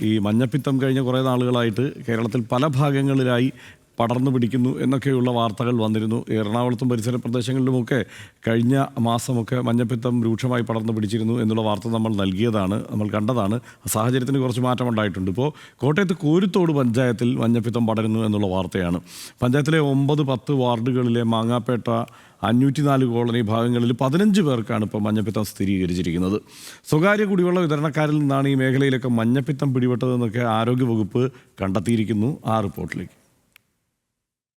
ഈ മഞ്ഞപ്പിത്തം കഴിഞ്ഞ കുറേ നാളുകളായിട്ട് കേരളത്തിൽ പല ഭാഗങ്ങളിലായി പടർന്നു പിടിക്കുന്നു എന്നൊക്കെയുള്ള വാർത്തകൾ വന്നിരുന്നു. എറണാകുളത്തും പരിസര പ്രദേശങ്ങളിലുമൊക്കെ കഴിഞ്ഞ മാസമൊക്കെ മഞ്ഞപ്പിത്തം രൂക്ഷമായി പടർന്നു പിടിച്ചിരുന്നു എന്നുള്ള വാർത്ത നമ്മൾ കണ്ടതാണ്. സാഹചര്യത്തിന് കുറച്ച് മാറ്റമുണ്ടായിട്ടുണ്ട്. ഇപ്പോൾ കോട്ടയത്ത് കോരുത്തോട് പഞ്ചായത്തിൽ മഞ്ഞപ്പിത്തം പടരുന്നു എന്നുള്ള വാർത്തയാണ്. പഞ്ചായത്തിലെ 9-10 വാർഡുകളിലെ മാങ്ങാപ്പേട്ട 504 കോളനി ഭാഗങ്ങളിൽ 15 പേർക്കാണ് ഇപ്പോൾ മഞ്ഞപ്പിത്തം സ്ഥിരീകരിച്ചിരിക്കുന്നത്. സ്വകാര്യ കുടിവെള്ള വിതരണക്കാരിൽ നിന്നാണ് ഈ മേഖലയിലൊക്കെ മഞ്ഞപ്പിത്തം പിടിപെട്ടതെന്നൊക്കെ ആരോഗ്യവകുപ്പ് കണ്ടെത്തിയിരിക്കുന്നു. ആ റിപ്പോർട്ടിലേക്ക്.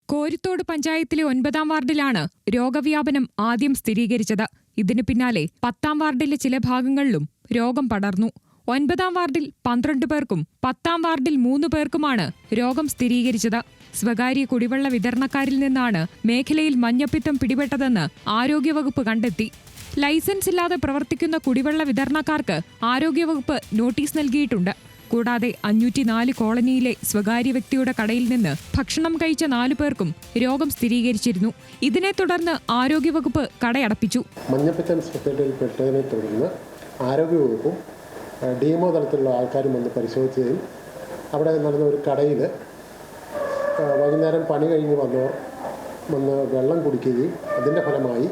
കോരുത്തോട് പഞ്ചായത്തിലെ 9-ാം വാർഡിലാണ് രോഗവ്യാപനം ആദ്യം സ്ഥിരീകരിച്ചത്. ഇതിനു പിന്നാലെ 10-ാം വാർഡിലെ ചില ഭാഗങ്ങളിലും രോഗം പടർന്നു. 9-ാം വാർഡിൽ 12 പേർക്കും 10-ാം വാർഡിൽ 3 പേർക്കുമാണ് രോഗം സ്ഥിരീകരിച്ചത്. സ്വകാര്യ കുടിവെള്ള വിതരണക്കാരിൽ നിന്നാണ് മേഖലയിൽ മഞ്ഞപ്പിത്തം പിടിപെട്ടതെന്ന് ആരോഗ്യവകുപ്പ് കണ്ടെത്തി. ലൈസൻസ് ഇല്ലാതെ പ്രവർത്തിക്കുന്ന കുടിവെള്ള വിതരണക്കാർക്ക് ആരോഗ്യവകുപ്പ് നോട്ടീസ് നൽകിയിട്ടുണ്ട്. കൂടാതെ 504 കോളനിയിലെ സ്വകാര്യ വ്യക്തിയുടെ കടയിൽ നിന്ന് ഭക്ഷണം കഴിച്ച 4 പേർക്കും രോഗം സ്ഥിരീകരിച്ചിരുന്നു. ഇതിനെ തുടർന്ന് ആരോഗ്യവകുപ്പ് കടയടപ്പിച്ചു. മഞ്ഞപ്പിത്തം ശ്രദ്ധയിൽപ്പെട്ടതിനെ തുടർന്ന് ആരോഗ്യവകുപ്പും ഡിഎംഒ തലത്തിലുള്ള ആൾക്കാരും വന്ന് പരിശോധിച്ചതിൽ അവിടെ നടന്ന ഒരു കടയിൽ വൈകുന്നേരം പണി കഴിഞ്ഞ് വന്ന് വെള്ളം കുടിക്കുകയും അതിൻ്റെ ഫലമായി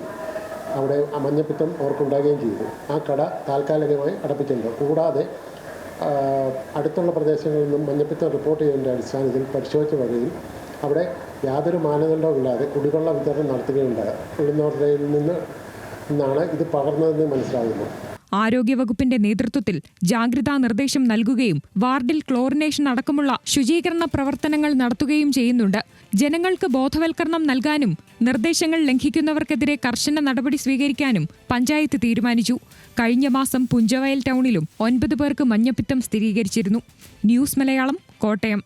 അവിടെ മഞ്ഞപ്പിത്തം അവർക്കുണ്ടാകുകയും ചെയ്തു. ആ കട താൽക്കാലികമായി അടപ്പിച്ചിട്ടുണ്ട്. കൂടാതെ അടുത്തുള്ള പ്രദേശങ്ങളിൽ നിന്നും മഞ്ഞപ്പിത്തം റിപ്പോർട്ട് ചെയ്തതിൻ്റെ അടിസ്ഥാനത്തിൽ പരിശോധിച്ച വകയിൽ അവിടെ യാതൊരു മാനദണ്ഡവുമില്ലാതെ കുടിവെള്ള വിതരണം നടത്തുകയുണ്ടായി. ഉഴുന്നോട്ടയിൽ നിന്നാണ് ഇത് പകർന്നതെന്ന് മനസ്സിലാകുന്നു. ആരോഗ്യവകുപ്പിന്റെ നേതൃത്വത്തിൽ ജാഗ്രതാ നിർദ്ദേശം നൽകുകയും വാർഡിൽ ക്ലോറിനേഷൻ അടക്കമുള്ള ശുചീകരണ പ്രവർത്തനങ്ങൾ നടത്തുകയും ചെയ്യുന്നുണ്ട്. ജനങ്ങൾക്ക് ബോധവൽക്കരണം നൽകാനും നിർദ്ദേശങ്ങൾ ലംഘിക്കുന്നവർക്കെതിരെ കർശന നടപടി സ്വീകരിക്കാനും പഞ്ചായത്ത് തീരുമാനിച്ചു. കഴിഞ്ഞ മാസം പുഞ്ചവയൽ ടൗണിലും 9 പേർക്ക് മഞ്ഞപ്പിത്തം സ്ഥിരീകരിച്ചിരുന്നു. ന്യൂസ് മലയാളം, കോട്ടയം.